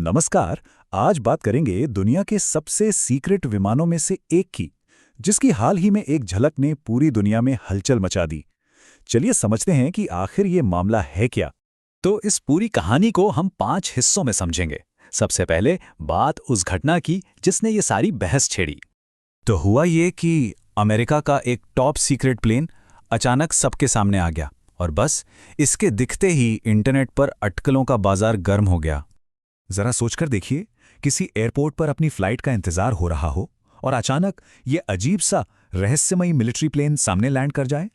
नमस्कार। आज बात करेंगे दुनिया के सबसे सीक्रेट विमानों में से एक की, जिसकी हाल ही में एक झलक ने पूरी दुनिया में हलचल मचा दी। चलिए समझते हैं कि आखिर ये मामला है क्या। तो इस पूरी कहानी को हम 5 हिस्सों में समझेंगे। सबसे पहले बात उस घटना की जिसने ये सारी बहस छेड़ी। तो हुआ ये कि अमेरिका का एक टॉप सीक्रेट प्लेन अचानक सबके सामने आ गया और बस इसके दिखते ही इंटरनेट पर अटकलों का बाजार गर्म हो गया। जरा सोचकर देखिए, किसी एयरपोर्ट पर अपनी फ्लाइट का इंतजार हो रहा हो और अचानक ये अजीब सा रहस्यमयी मिलिट्री प्लेन सामने लैंड कर जाए।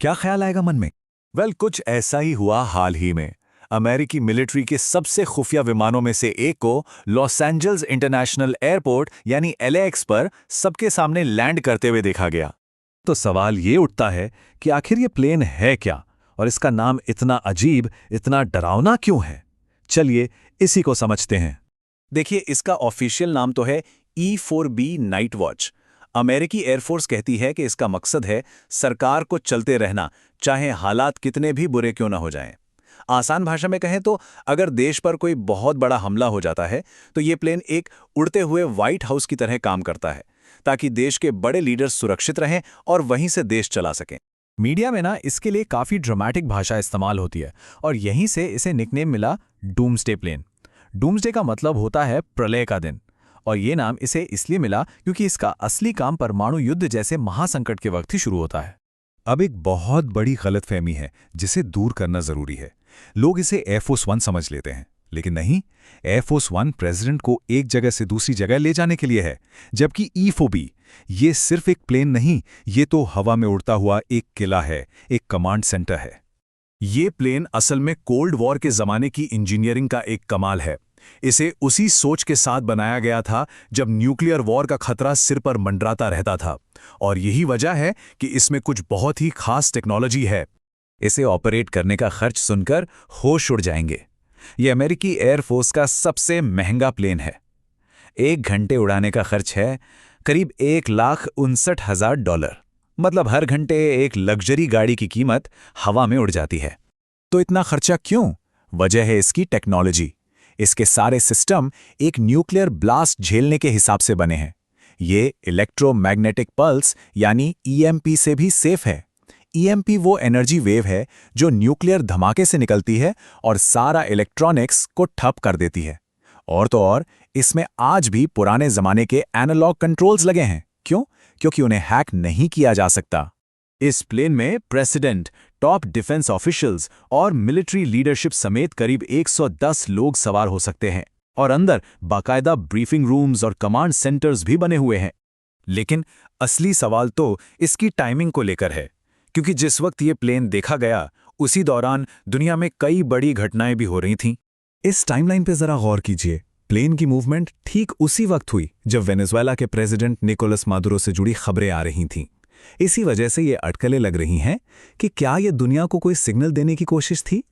क्या ख्याल आएगा मन में? कुछ ऐसा ही हुआ हाल ही में। अमेरिकी मिलिट्री के सबसे खुफिया विमानों में से एक को लॉस एंजल्स इंटरनेशनल एयरपोर्ट यानी LAX पर सबके सामने लैंड करते हुए देखा गया। तो सवाल ये उठता है कि आखिर ये प्लेन है क्या और इसका नाम इतना अजीब, इतना डरावना क्यों है। चलिए इसी को समझते हैं। देखिए, इसका ऑफिशियल नाम तो है E-4B नाइट वॉच। अमेरिकी एयरफोर्स कहती है कि इसका मकसद है सरकार को चलते रहना, चाहे हालात कितने भी बुरे क्यों ना हो जाएं। आसान भाषा में कहें तो अगर देश पर कोई बहुत बड़ा हमला हो जाता है तो ये प्लेन एक उड़ते हुए व्हाइट हाउस की तरह काम करता है, ताकि देश के बड़े लीडर्स सुरक्षित रहें और वहीं से देश चला सकें। मीडिया में इसके लिए काफ़ी ड्रामेटिक भाषा इस्तेमाल होती है और यहीं से इसे निकनेम मिला डूम्सडे प्लेन। डूम्सडे का मतलब होता है प्रलय का दिन, और ये नाम इसे इसलिए मिला क्योंकि इसका असली काम परमाणु युद्ध जैसे महासंकट के वक्त ही शुरू होता है। अब एक बहुत बड़ी गलतफहमी है जिसे दूर करना जरूरी है। लोग इसे एयरफोर्स 1 समझ लेते हैं, लेकिन नहीं। एयरफोर्स 1 प्रेसिडेंट को एक जगह से दूसरी जगह ले जाने के लिए है, जबकि E-4B ये सिर्फ एक प्लेन नहीं, ये तो हवा में उड़ता हुआ एक किला है, एक कमांड सेंटर है। ये प्लेन असल में कोल्ड वॉर के जमाने की इंजीनियरिंग का एक कमाल है। इसे उसी सोच के साथ बनाया गया था जब न्यूक्लियर वॉर का खतरा सिर पर मंडराता रहता था, और यही वजह है कि इसमें कुछ बहुत ही खास टेक्नोलॉजी है। इसे ऑपरेट करने का खर्च सुनकर होश उड़ जाएंगे। ये अमेरिकी एयरफोर्स का सबसे महंगा प्लेन है। 1 घंटे उड़ाने का खर्च है करीब $1,59,000। मतलब हर घंटे एक लग्जरी गाड़ी की कीमत हवा में उड़ जाती है। तो इतना खर्चा क्यों? वजह है इसकी टेक्नोलॉजी। इसके सारे सिस्टम एक न्यूक्लियर ब्लास्ट झेलने के हिसाब से बने हैं। ये इलेक्ट्रोमैग्नेटिक पल्स यानी EMP से भी सेफ है। EMP वो एनर्जी वेव है जो न्यूक्लियर धमाके से निकलती है और सारा इलेक्ट्रॉनिक्स को ठप कर देती है। और तो और, इसमें आज भी पुराने जमाने के एनालॉग कंट्रोल्स लगे हैं। क्यों? क्योंकि उन्हें हैक नहीं किया जा सकता। इस प्लेन में प्रेसिडेंट, टॉप डिफेंस ऑफिशियल्स और मिलिट्री लीडरशिप समेत करीब 110 लोग सवार हो सकते हैं, और अंदर बाकायदा ब्रीफिंग रूम्स और कमांड सेंटर्स भी बने हुए हैं। लेकिन असली सवाल तो इसकी टाइमिंग को लेकर है, क्योंकि जिस वक्त ये प्लेन देखा गया उसी दौरान दुनिया में कई बड़ी घटनाएं भी हो रही थीं। इस टाइमलाइन पे जरा गौर कीजिए। प्लेन की मूवमेंट ठीक उसी वक्त हुई जब वेनेजुएला के प्रेसिडेंट निकोलस मादुरो से जुड़ी खबरें आ रही थीं। इसी वजह से ये अटकलें लग रही हैं कि क्या ये दुनिया को कोई सिग्नल देने की कोशिश थी।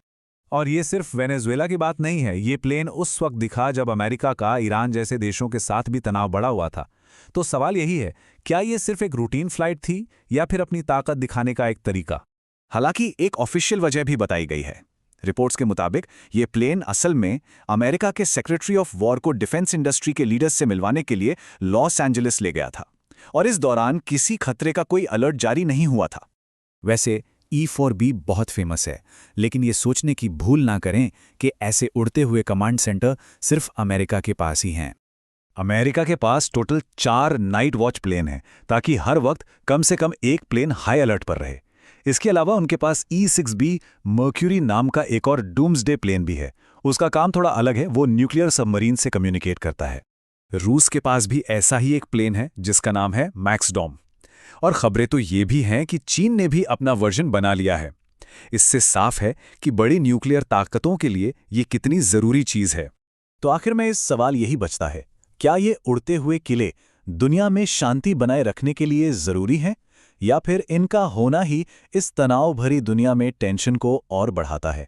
और ये सिर्फ वेनेजुएला की बात नहीं है। ये प्लेन उस वक्त दिखा जब अमेरिका का ईरान जैसे देशों के साथ भी तनाव बढ़ा हुआ था। तो सवाल यही है, क्या ये सिर्फ एक रूटीन फ्लाइट थी या फिर अपनी ताकत दिखाने का एक तरीका? हालांकि एक ऑफिशियल वजह भी बताई गई है। रिपोर्ट्स के मुताबिक ये प्लेन असल में अमेरिका के सेक्रेटरी ऑफ वॉर को डिफेंस इंडस्ट्री के लीडर्स से मिलवाने के लिए लॉस एंजलिस ले गया था, और इस दौरान किसी खतरे का कोई अलर्ट जारी नहीं हुआ था। वैसे E-4B बहुत फेमस है, लेकिन ये सोचने की भूल ना करें कि ऐसे उड़ते हुए कमांड सेंटर सिर्फ अमेरिका के पास ही हैं। अमेरिका के पास टोटल 4 नाइट वॉच प्लेन हैं, ताकि हर वक्त कम से कम एक प्लेन हाई अलर्ट पर रहे। इसके अलावा उनके पास E-6B मर्क्यूरी नाम का एक और डूम्सडे प्लेन भी है। उसका काम थोड़ा अलग है, वो न्यूक्लियर सबमरीन से कम्युनिकेट करता है। रूस के पास भी ऐसा ही एक प्लेन है जिसका नाम है मैक्सडॉम। और खबरें तो ये भी हैं कि चीन ने भी अपना वर्जन बना लिया है। इससे साफ है कि बड़ी न्यूक्लियर ताकतों के लिए ये कितनी ज़रूरी चीज़ है। तो आखिर में इस सवाल यही बचता है, क्या ये उड़ते हुए किले दुनिया में शांति बनाए रखने के लिए ज़रूरी हैं, या फिर इनका होना ही इस तनाव भरी दुनिया में टेंशन को और बढ़ाता है?